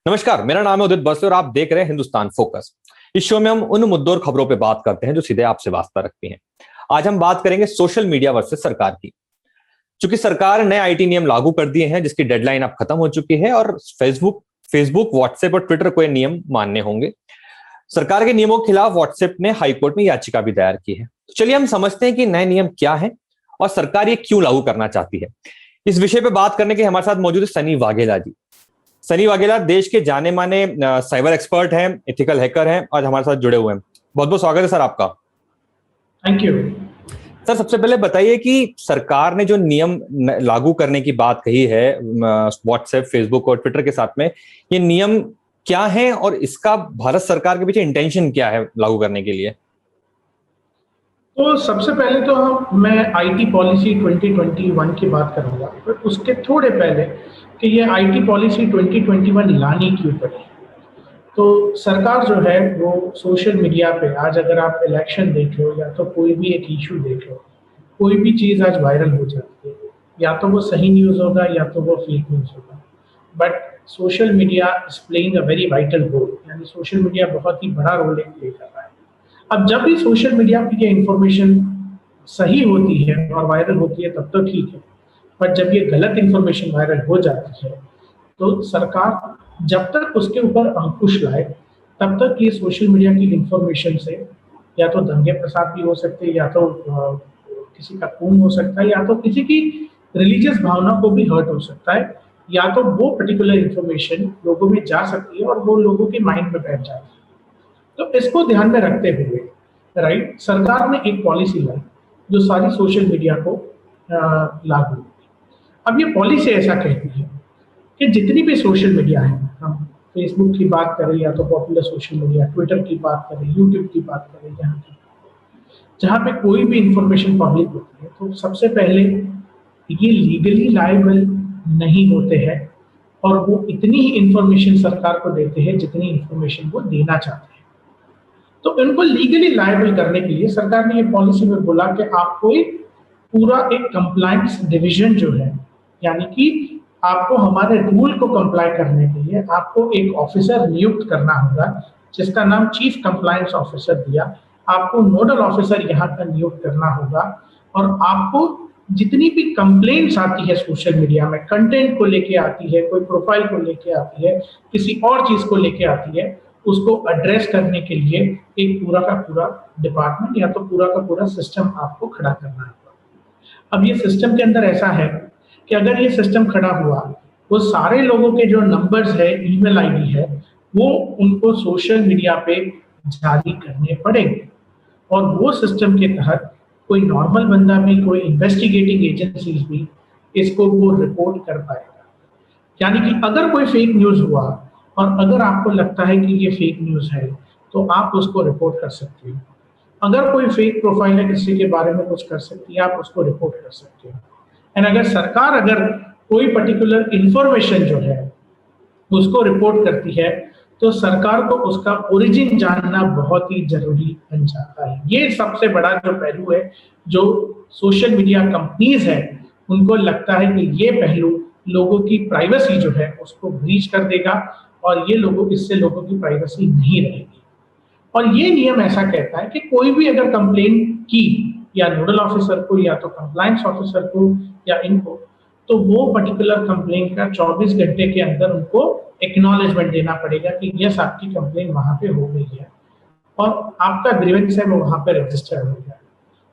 नमस्कार, मेरा नाम है उदित बसु और आप देख रहे हैं हिंदुस्तान फोकस। इस शो में हम उन मुद्दों और खबरों पे बात करते हैं जो सीधे आपसे वास्ता रखती हैं। आज हम बात करेंगे सोशल मीडिया वर्सेस सरकार की। चूंकि सरकार ने आईटी नियम लागू कर दिए हैं जिसकी डेडलाइन अब खत्म हो चुकी है और फेसबुक, व्हाट्सएप और ट्विटर को ये नियम मानने होंगे। सरकार के नियमों के खिलाफ व्हाट्सएप ने हाईकोर्ट में याचिका भी दायर की है। तो चलिए हम समझते हैं कि नए नियम क्या है और सरकार ये क्यों लागू करना चाहती है। इस विषय पे बात करने के हमारे साथ मौजूद है सनी वाघेला जी। सनी वाघेला देश के जाने माने साइबर एक्सपर्ट हैं, एथिकल हैकर हैं, आज हमारे साथ जुड़े हुए हैं। बहुत बहुत स्वागत है सर आपका। थैंक यू सर, सबसे पहले बताइए कि सरकार ने जो नियम लागू करने की बात कही है व्हाट्सएप, फेसबुक और ट्विटर के साथ में, ये नियम क्या है और इसका भारत सरकार के पीछे इंटेंशन क्या है लागू करने के लिए? तो सबसे पहले तो मैं आईटी पॉलिसी 2021 की बात करूंगा, पर उसके थोड़े पहले कि ये आईटी पॉलिसी 2021 लानी क्यों पड़ी। तो सरकार जो है वो सोशल मीडिया पे आज अगर आप इलेक्शन देख लो या तो कोई भी एक इशू देख लो, कोई भी चीज़ आज वायरल हो जाती है, या तो वो सही न्यूज़ होगा या तो वो फेक न्यूज़ होगा। But social media is playing a very vital role, यानी सोशल मीडिया बहुत ही बड़ा रोल प्ले कर रहा है। अब जब भी सोशल मीडिया पे ये इंफॉर्मेशन सही होती है और वायरल होती है तब तो ठीक है, पर जब ये गलत इंफॉर्मेशन वायरल हो जाती है तो सरकार जब तक उसके ऊपर अंकुश लाए तब तक ये सोशल मीडिया की इंफॉर्मेशन से या तो दंगे फसाद भी हो सकते हैं, या तो किसी का खून हो सकता है, या तो किसी की रिलीजियस भावना को भी हर्ट हो सकता है, या तो वो पर्टिकुलर इंफॉर्मेशन लोगों में जा सकती है और वो लोगों के माइंड में बैठ जाती है। तो इसको ध्यान में रखते हुए राइट सरकार ने एक पॉलिसी लाई जो सारी सोशल मीडिया को लागू होगी। अब ये पॉलिसी ऐसा कहती है कि जितनी भी सोशल मीडिया है, हम फेसबुक की बात करें या तो पॉपुलर सोशल मीडिया, ट्विटर की बात करें, यूट्यूब की बात करें, जहाँ पे कोई भी इंफॉर्मेशन पब्लिक होती है, तो सबसे पहले ये लीगली लायबल नहीं होते हैं और वो इतनी ही इंफॉर्मेशन सरकार को देते हैं जितनी इंफॉर्मेशन वो देना चाहते हैं। तो इनको लीगली लायबल करने के लिए सरकार ने ये पॉलिसी में बोला कि आपको पूरा एक कंप्लायंस डिवीजन जो है, यानी कि आपको हमारे रूल को कंप्लाई करने के लिए आपको एक ऑफिसर नियुक्त करना होगा जिसका नाम चीफ कंप्लायंस ऑफिसर दिया। आपको नोडल ऑफिसर यहाँ का नियुक्त करना होगा और आपको जितनी भी कंप्लेंट्स आती है सोशल मीडिया में, कंटेंट को लेके आती है, कोई प्रोफाइल को लेके आती है, किसी और चीज को लेके आती है, उसको एड्रेस करने के लिए एक पूरा का पूरा डिपार्टमेंट या तो पूरा का पूरा सिस्टम आपको खड़ा करना होगा। अब ये सिस्टम के अंदर ऐसा है कि अगर ये सिस्टम खड़ा हुआ, वो सारे लोगों के जो नंबर्स है, ईमेल आईडी है, वो उनको सोशल मीडिया पे जारी करने पड़ेंगे और वो सिस्टम के तहत कोई नॉर्मल बंदा भी, कोई इन्वेस्टिगेटिंग एजेंसीज भी इसको वो रिपोर्ट कर पाएगा। यानी कि अगर कोई फेक न्यूज हुआ और अगर आपको लगता है कि ये फेक न्यूज है तो आप उसको रिपोर्ट कर सकते हो। अगर कोई फेक प्रोफाइल है किसी के बारे में कुछ कर सकती है, आप उसको रिपोर्ट कर सकते हो। एंड अगर सरकार अगर कोई पर्टिकुलर इंफॉर्मेशन जो है उसको रिपोर्ट करती है तो सरकार को उसका ओरिजिन जानना बहुत ही जरूरी बन जाता है। ये सबसे बड़ा जो पहलू है जो सोशल मीडिया कंपनीज है उनको लगता है कि ये पहलू लोगों की प्राइवेसी जो है उसको ब्रीच कर देगा और ये इससे लोगों की प्राइवेसी नहीं रहेगी। और ये नियम ऐसा कहता है कि कोई भी अगर कंप्लेन की या नोडल ऑफिसर को या तो कंप्लायंस ऑफिसर को या इनको, तो वो पर्टिकुलर कंप्लेन का 24 घंटे के अंदर उनको एक्नॉलेजमेंट देना पड़ेगा कि यस आपकी कंप्लेन वहां पे हो गई है और आपका ग्रीवेंस है वो वहां पे रजिस्टर हो गया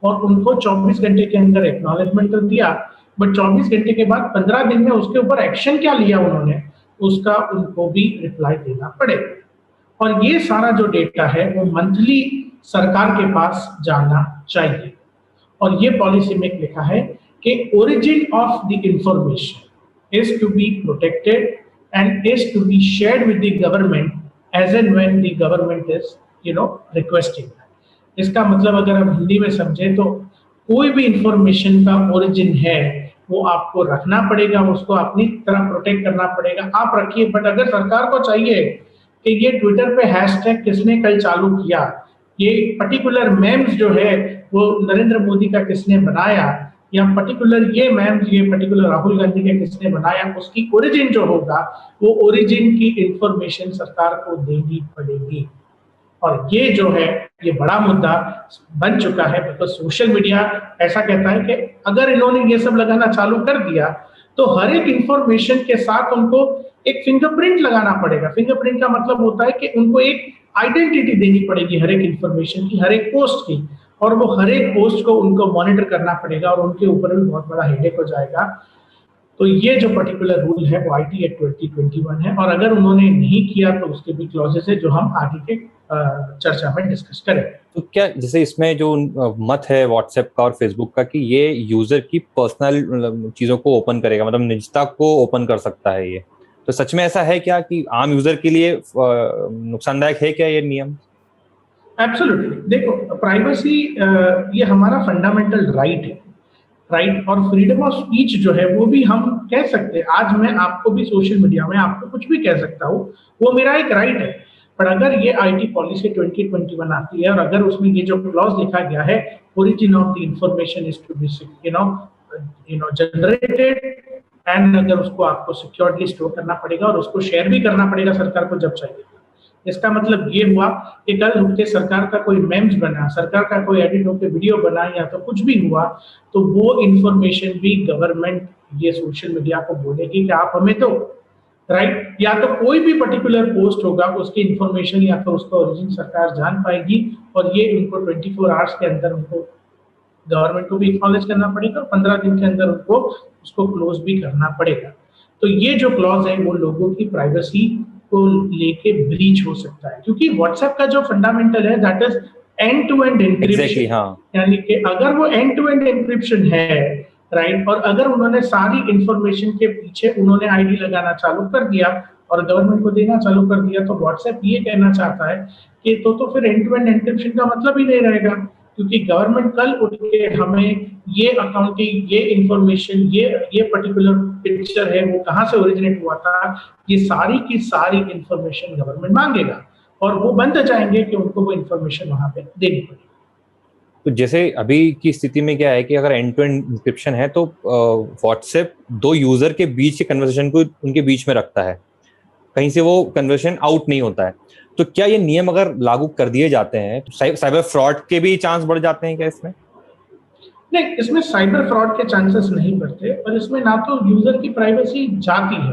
और उनको 24 घंटे के अंदर एक्नॉलेजमेंट तो दिया, बट 24 घंटे के बाद 15 दिन में उसके ऊपर एक्शन क्या लिया उन्होंने उसका उनको भी रिप्लाई देना पड़ेगा। और ये सारा जो डेटा है वो मंथली सरकार के पास जाना चाहिए। और ये पॉलिसी में लिखा है कि origin of the information is to be protected and is to be shared with the government as and when the government is requesting। इसका मतलब अगर हम हिंदी में समझे तो कोई भी इंफॉर्मेशन का ओरिजिन है वो आपको रखना पड़ेगा, उसको अपनी तरह प्रोटेक्ट करना पड़ेगा, आप रखिए। बट अगर सरकार को चाहिए कि ये ट्विटर पे हैशटैग किसने कल चालू किया, ये पर्टिकुलर मेम्स जो है वो नरेंद्र मोदी का किसने बनाया, या पर्टिकुलर ये मैम, ये पर्टिकुलर राहुल गांधी के किसने बनाया, उसकी ओरिजिन जो होगा वो ओरिजिन की इंफॉर्मेशन सरकार को देनी पड़ेगी। और ये जो है ये बड़ा मुद्दा बन चुका है, बिकॉज सोशल मीडिया ऐसा कहता है कि अगर इन्होंने ये सब लगाना चालू कर दिया तो हर एक इंफॉर्मेशन के साथ उनको एक फिंगरप्रिंट लगाना पड़ेगा। फिंगरप्रिंट का मतलब होता है कि उनको एक आइडेंटिटी देनी पड़ेगी हर एक इंफॉर्मेशन की, हर एक पोस्ट की, और वो हर एक पोस्ट को उनको मॉनिटर करना पड़ेगा और उनके ऊपर भी बहुत बड़ा हेडेक हो जाएगा। तो ये जो पर्टिकुलर रूल है वो आईटी एक्ट 2021 है, और अगर उन्होंने नहीं किया तो उसके भी क्लॉजेस है जो हम आगे के चर्चा में डिस्कस करेंगे। तो क्या जैसे इसमें जो मत है व्हाट्सएप का और फेसबुक का कि ये यूजर की पर्सनल चीजों को ओपन करेगा, मतलब निजता को ओपन कर सकता है, ये तो सच में ऐसा है क्या कि आम यूजर के लिए नुकसानदायक है क्या ये नियम? एब्सोल्युटली, देखो प्राइवेसी ये हमारा फंडामेंटल राइट है, राइट, और फ्रीडम ऑफ स्पीच जो है वो भी हम कह सकते हैं। आज मैं आपको भी सोशल मीडिया में आपको कुछ भी कह सकता हूँ, वो मेरा एक राइट है। पर अगर ये आईटी पॉलिसी 2021 आती है और अगर उसमें ये जो क्लॉज लिखा गया है, origin of the information is to be generated, and अगर उसको आपको सिक्योरली स्टोर करना पड़ेगा और उसको शेयर भी करना पड़ेगा सरकार को जब चाहिए, इसका मतलब ये हुआ कि कल उठ के सरकार का कोई मेम्स बना, सरकार का कोई एडिट होकर वीडियो बना या तो कुछ भी हुआ, तो वो इंफॉर्मेशन भी गवर्नमेंट ये सोशल मीडिया को बोलेगी कि आप हमें दो, राइट। या तो कोई भी पर्टिकुलर पोस्ट होगा उसकी इंफॉर्मेशन या तो उसका ओरिजिन सरकार जान पाएगी, और ये उनको 24 आवर्स के अंदर उनको गवर्नमेंट को भी एक्नॉलेज करना पड़ेगा और 15 दिन के अंदर उनको उसको क्लोज भी करना पड़ेगा। तो ये जो क्लॉज है वो लोगों की प्राइवेसी को लेके ब्रीच हो सकता है, क्योंकि व्हाट्सएप का जो फंडामेंटल है that is end to end encryption. यानी कि अगर वो एंड टू एंड एन्क्रिप्शन है, राइट, और अगर उन्होंने सारी इंफॉर्मेशन के पीछे उन्होंने आईडी लगाना चालू कर दिया और गवर्नमेंट को देना चालू कर दिया, तो व्हाट्सएप ये कहना चाहता है कि तो फिर एंड टू एंड एन्क्रिप्शन का मतलब ही नहीं रहेगा, क्योंकि गवर्नमेंट कल उठ के हमें ये अकाउंटिंग, ये इंफॉर्मेशन, ये पर्टिकुलर पिक्चर है वो कहाँ से ओरिजिनेट हुआ था, ये सारी की सारी इंफॉर्मेशन गवर्नमेंट मांगेगा और वो बंद जाएंगे कि उनको वो इंफॉर्मेशन वहां पे देनी पड़ेगी। तो जैसे अभी की स्थिति में क्या है कि अगर एंड टू एंड इंक्रिप्शन है तो व्हाट्सएप दो यूजर के बीच के कन्वर्सेशन को उनके बीच में रखता है, कहीं से वो कन्वर्सेशन आउट नहीं होता है। तो क्या ये नियम अगर लागू कर दिए जाते हैं तो साइबर फ्रॉड के भी चांस बढ़ जाते हैं क्या इसमें? नहीं, इसमें साइबर फ्रॉड के चांसेस नहीं बढ़ते, और इसमें ना तो यूजर की प्राइवेसी जाती है।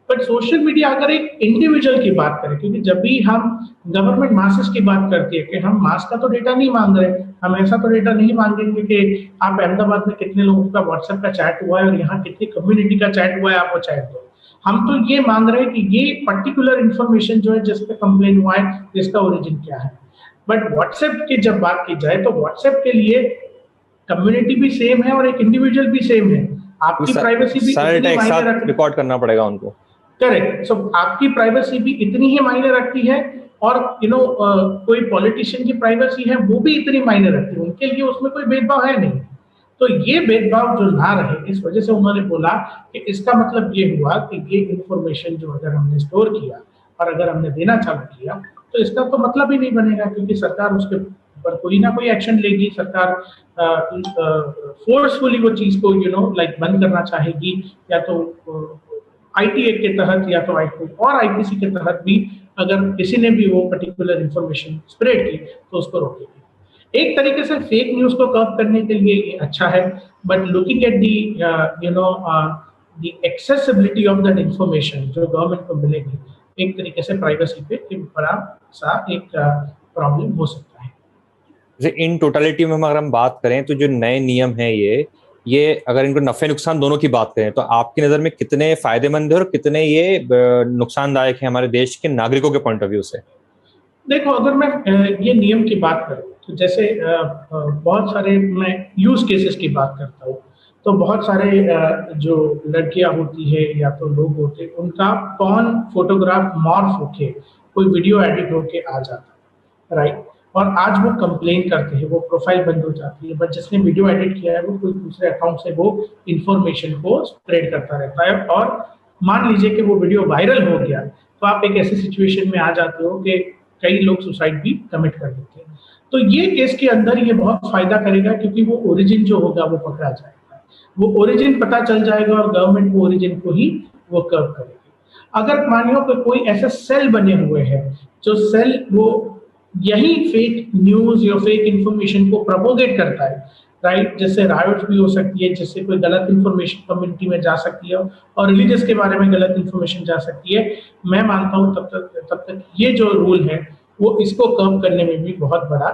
बट सोशल मीडिया अगर एक इंडिविजुअल की बात करें, क्योंकि जब भी हम गवर्नमेंट मासेस की बात करती है कि हम मास का तो डेटा नहीं मांग रहे, हम ऐसा तो डेटा नहीं मांगेंगे कि आप अहमदाबाद में कितने लोगों का व्हाट्सएप का चैट हुआ है और यहाँ कितनी कम्युनिटी का चैट हुआ है, आप वो चैट दो। हम तो ये मांग रहे हैं कि ये पर्टिकुलर इंफॉर्मेशन जो है जिस पे कंप्लेन हुआ है, जिसका ओरिजिन क्या है। बट व्हाट्सएप की जब बात की जाए तो व्हाट्सएप के लिए कम्युनिटी भी सेम है और एक इंडिविजुअल भी सेम है। आपकी प्राइवेसी भी एक साथ रिकॉर्ड करना पड़ेगा उनको, करेक्ट। सो आपकी प्राइवेसी भी इतनी ही मायने रखती है, और कोई पॉलिटिशियन की प्राइवेसी है वो भी इतनी मायने रखती है, उनके लिए उसमें कोई भेदभाव है नहीं। तो ये भेदभाव जो ना रहे, इस वजह से उन्होंने बोला कि इसका मतलब ये हुआ कि ये इंफॉर्मेशन जो अगर हमने स्टोर किया और अगर हमने देना चालू किया तो इसका तो मतलब ही नहीं बनेगा, क्योंकि सरकार उसके ऊपर कोई ना कोई एक्शन लेगी। सरकार फोर्सफुली वो चीज को बंद करना चाहेगी, या तो आईटी एक्ट के तहत या तो और आईपीसी के तहत भी अगर किसी ने भी वो पर्टिकुलर इंफॉर्मेशन स्प्रेड की तो उसको रोकेगी। एक तरीके से फेक न्यूज को कर्व करने के लिए ये अच्छा है, but looking at the accessibility of that information जो गवर्नमेंट को मिलेगी, एक तरीके से प्राइवेसी पे एक बड़ा सा एक प्रॉब्लम हो सकता है। इन टोटलिटी में अगर हम बात करें तो जो नए नियम है ये अगर इनको नफे नुकसान दोनों की बात करें तो आपकी नजर में कितने फायदेमंद है और कितने ये नुकसानदायक है हमारे देश के नागरिकों के पॉइंट ऑफ व्यू से? देखो, अगर मैं ये नियम की बात करूं तो जैसे बहुत सारे मैं यूज केसेस की बात करता हूँ, तो बहुत सारे जो लड़कियां होती है या तो लोग होते हैं, उनका पॉर्न फोटोग्राफ मॉर्फ होके कोई वीडियो एडिट होके आ जाता है, राइट, और आज वो कंप्लेन करते हैं, वो प्रोफाइल बंद हो जाती है, बट जिसने वीडियो एडिट किया है वो कोई दूसरे अकाउंट से वो इंफॉर्मेशन को स्प्रेड करता रहता है, और मान लीजिए कि वो वीडियो वायरल हो गया तो आप एक ऐसी सिचुएशन में आ जाते हो कि कई लोग सुसाइड भी कमिट कर देते हैं। तो ये केस के अंदर ये बहुत फायदा करेगा, क्योंकि वो ओरिजिन जो होगा वो पकड़ा जाएगा। वो ओरिजिन पता चल जाएगा और गवर्नमेंट वो ओरिजिन को ही वो कर्व करेगी। अगर मानियो कि कोई ऐसा सेल बने हुए हैं जो सेल वो यही फेक न्यूज या फेक इंफॉर्मेशन को प्रोपोगेट करता है, राइट, जैसे रायोट भी हो सकती है, जिससे कोई गलत इंफॉर्मेशन कम्युनिटी में जा सकती है और रिलीजियस के बारे में गलत इंफॉर्मेशन जा सकती है। मैं मानता हूँ तब तक ये जो रूल है वो इसको कम करने में भी बहुत बड़ा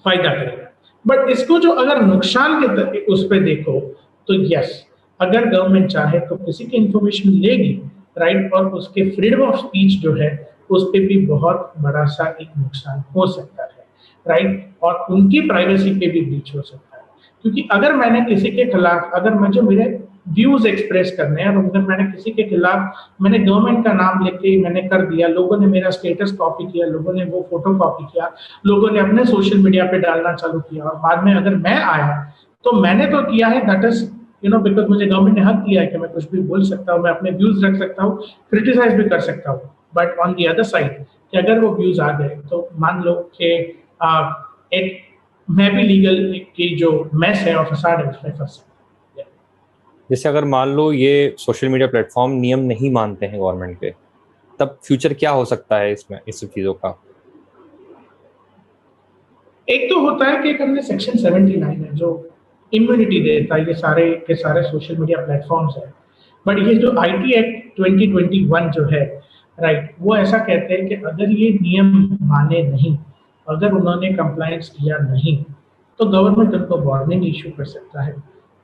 फायदा करेगा। बट इसको जो अगर नुकसान के उस पर देखो तो यस, अगर गवर्नमेंट चाहे तो किसी की इंफॉर्मेशन लेगी, राइट, और उसके फ्रीडम ऑफ स्पीच जो है उस पर भी बहुत बड़ा सा एक नुकसान हो सकता है, राइट, और उनकी प्राइवेसी पे भी ब्रीच हो सकता है। क्योंकि अगर मैंने किसी के खिलाफ, अगर मुझे मेरे व्यूज एक्सप्रेस करने हैं और अगर मैंने किसी के खिलाफ मैंने गवर्नमेंट का नाम लिख के मैंने कर दिया, लोगों ने मेरा स्टेटस कॉपी किया, लोगों ने वो फोटो कॉपी किया, लोगों ने अपने सोशल मीडिया पे डालना चालू किया और बाद में अगर मैं आया तो मैंने तो किया है, दैट इज बिकॉज मुझे गवर्नमेंट ने हक दिया है कि मैं कुछ भी बोल सकता हूँ, मैं अपने व्यूज रख सकता हूँ, क्रिटिसाइज भी कर सकता हूँ। But on the other side कि अगर वो व्यूज आ गए तो मान लो कि एक मैं भी लीगल की जो मैस है और फसाड है उसमें फंस सकता हूं। जैसे अगर मान लो ये सोशल मीडिया प्लेटफॉर्म नियम नहीं मानते हैं गवर्नमेंट के, तब फ्यूचर क्या हो सकता है इसमें, इस चीजों का? एक तो होता है कि एक हमने सेक्शन 79 है जो इम्यूनिटी देता है ये सारे के सारे सोशल मीडिया प्लेटफॉर्म्स है। बट ये जो आईटी एक्ट 2021 जो है, राइट, वो ऐसा कहते हैं कि अगर ये नियम माने नहीं, अगर उन्होंने कंप्लायंस किया नहीं, तो गवर्नमेंट उनको वार्निंग इशू कर सकता है।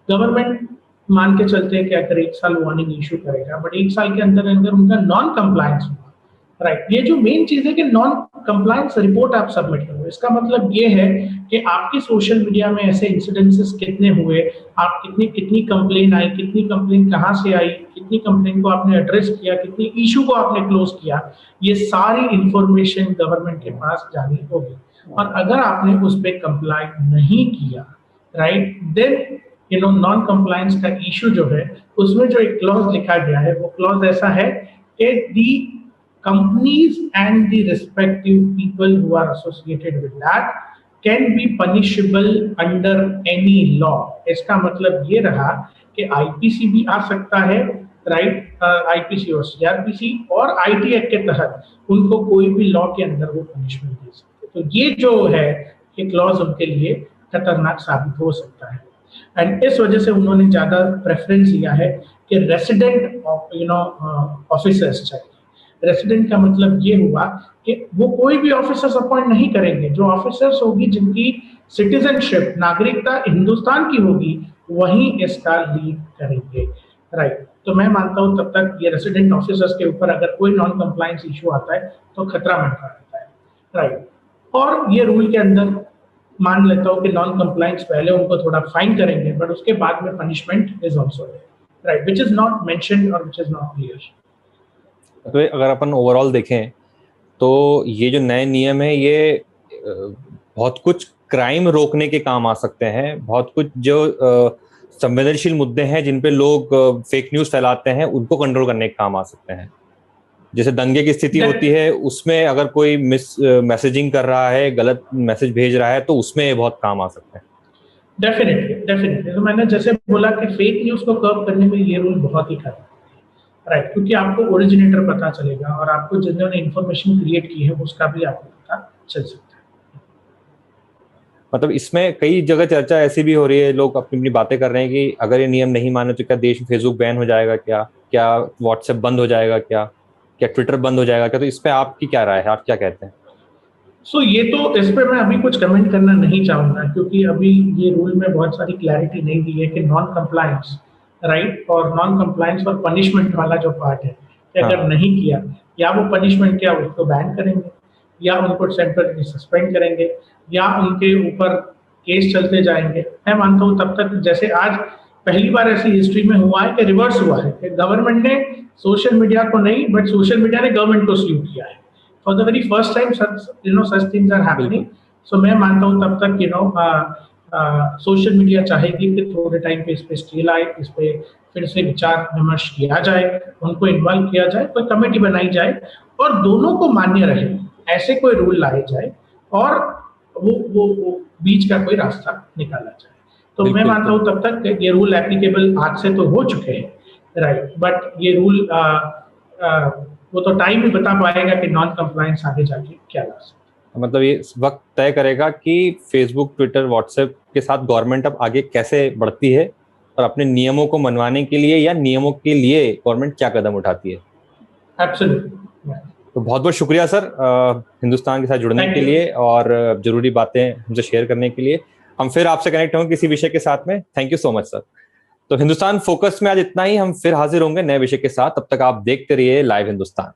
गवर्नमेंट मान के चलते हैं कि अगर 1 साल वार्निंग इशू करेगा, बट 1 साल के अंदर अंदर उनका नॉन कंप्लायंस हुआ, राइट, ये जो मेन चीज है कि नॉन कंप्लायंस रिपोर्ट आप सबमिट करो। इसका मतलब ये है कि आपकी सोशल मीडिया में ऐसे इंसिडेंसेस कितने हुए, आप कितनी कितनी कंप्लेन आई, कितनी कंप्लेन कहाँ से आई, कितनी कंप्लेन को आपने एड्रेस किया, कितनी इशू को आपने क्लोज किया, ये सारी इंफॉर्मेशन गवर्नमेंट के पास जानी होगी। और अगर आपने उस पर कंप्लाई नहीं किया, राइट, देन नॉन कंप्लायंस का इशू जो है उसमें जो एक क्लॉज लिखा गया है वो क्लॉज ऐसा है कि दी companies and the respective people who are associated with that can be punishable under any law। इसका मतलब ये रहा कि आईपीसी भी आ सकता है, राइट, आईपीसी और सीआरपीसी और आईटी एक्ट के तहत उनको कोई भी लॉ के अंदर वो पनिशमेंट दे सकते। तो ये जो है ये क्लॉज उनके लिए खतरनाक साबित हो सकता है। एंड इस वजह से उन्होंने ज्यादा प्रेफरेंस दिया है कि रेसिडेंट ऑफिसर्स चाहिए। रेसिडेंट का मतलब ये हुआ कि वो कोई भी ऑफिसर्स अपॉइंट नहीं करेंगे, जो ऑफिसर्स होगी जिनकी सिटीजनशिप नागरिकता हिंदुस्तान की होगी वही इसका लीड करेंगे, राइट। तो मैं मानता हूं तब तक ये रेसिडेंट ऑफिसर्स के ऊपर अगर कोई नॉन कंप्लायंस इशू आता है तो खतरा मंडरा रहता है, राइट। और ये रूल के अंदर मान लेता हूं कि नॉन कंप्लायंस पहले उनको थोड़ा फाइन करेंगे, बट उसके बाद में punishment is also right, which is not mentioned और विच इज नॉट क्लियर। तो अगर अपन ओवरऑल देखें तो ये जो नए नियम है ये बहुत कुछ क्राइम रोकने के काम आ सकते हैं, बहुत कुछ जो संवेदनशील मुद्दे हैं जिन पे लोग फेक न्यूज फैलाते हैं उनको कंट्रोल करने के काम आ सकते हैं। जैसे दंगे की स्थिति होती है उसमें अगर कोई मैसेजिंग कर रहा है, गलत मैसेज भेज रहा है, तो उसमें बहुत काम आ सकते हैं। डेफिनेटली तो मैंने जैसे बोला कि फेक न्यूज को कर्व करने में ये रूल बहुत ही खतरनाक है, राइट, क्योंकि आपको ओरिजिनेटर पता चलेगा और आपको जिन्होंने इन्फॉर्मेशन क्रिएट की है उसका भी आपको पता चल सकता है। मतलब इसमें कई जगह चर्चा ऐसी भी हो रही है, लोग अपनी अपनी बातें कर रहे हैं कि अगर ये नियम नहीं माने तो क्या देश में फेसबुक बैन हो जाएगा, क्या व्हाट्सएप बंद हो जाएगा, क्या ट्विटर बंद हो जाएगा क्या? तो इस पे आपकी क्या राय है, आप क्या कहते हैं? ये तो इस पर मैं अभी कुछ कमेंट करना नहीं चाहूंगा क्योंकि अभी ये रूल में बहुत सारी क्लैरिटी नहीं दी है कि नॉन कंप्लायंस, राइट, और नॉन कंप्लायंस और पनिशमेंट वाला जो पार्ट है कि अगर नहीं किया या वो पनिशमेंट क्या उसको बैन करेंगे या उनको टेम्परेरी सस्पेंड करेंगे या उनके ऊपर केस चलते जाएंगे। मैं मानता हूँ तब तक जैसे आज पहली बार ऐसी हिस्ट्री में हुआ है कि रिवर्स हुआ है कि गवर्नमेंट ने सोशल मीडिया को नहीं बट सोशल मीडिया ने गवर्नमेंट को सल्यूट किया है। For the very first time such things are happening। सो मैं मानता हूँ तब तक सोशल मीडिया चाहेगी कि थोड़े टाइम पे इस पे स्टे लाए, इस पे फिर से विचार विमर्श किया जाए, उनको इन्वॉल्व किया जाए, कोई कमेटी बनाई जाए और दोनों को मान्य रहे ऐसे कोई रूल लाए जाए और वो बीच का कोई रास्ता निकाला जाए। तो मैं बिल्कुल, मानता हूँ तब तक ये रूल एप्लीकेबल आज से तो हो चुके हैं, राइट, बट ये रूल वो तो टाइम ही बता पाएगा कि नॉन कंप्लायंस आगे जाके क्या ला सकता मतलब ये इस वक्त तय करेगा कि फेसबुक, ट्विटर, व्हाट्सएप के साथ गवर्नमेंट अब आगे कैसे बढ़ती है और अपने नियमों को मनवाने के लिए या नियमों के लिए गवर्नमेंट क्या कदम उठाती है। है। एब्सोल्युटली। तो बहुत बहुत शुक्रिया सर, हिंदुस्तान के साथ जुड़ने थैंक के यू। लिए और जरूरी बातें हमसे शेयर करने के लिए। हम फिर आपसे कनेक्ट होंगे किसी विषय के साथ में। Thank you so much sir. तो हिंदुस्तान फोकस में आज इतना ही, हम फिर हाजिर होंगे नए विषय के साथ। तब तक आप देखते रहिए लाइव हिंदुस्तान।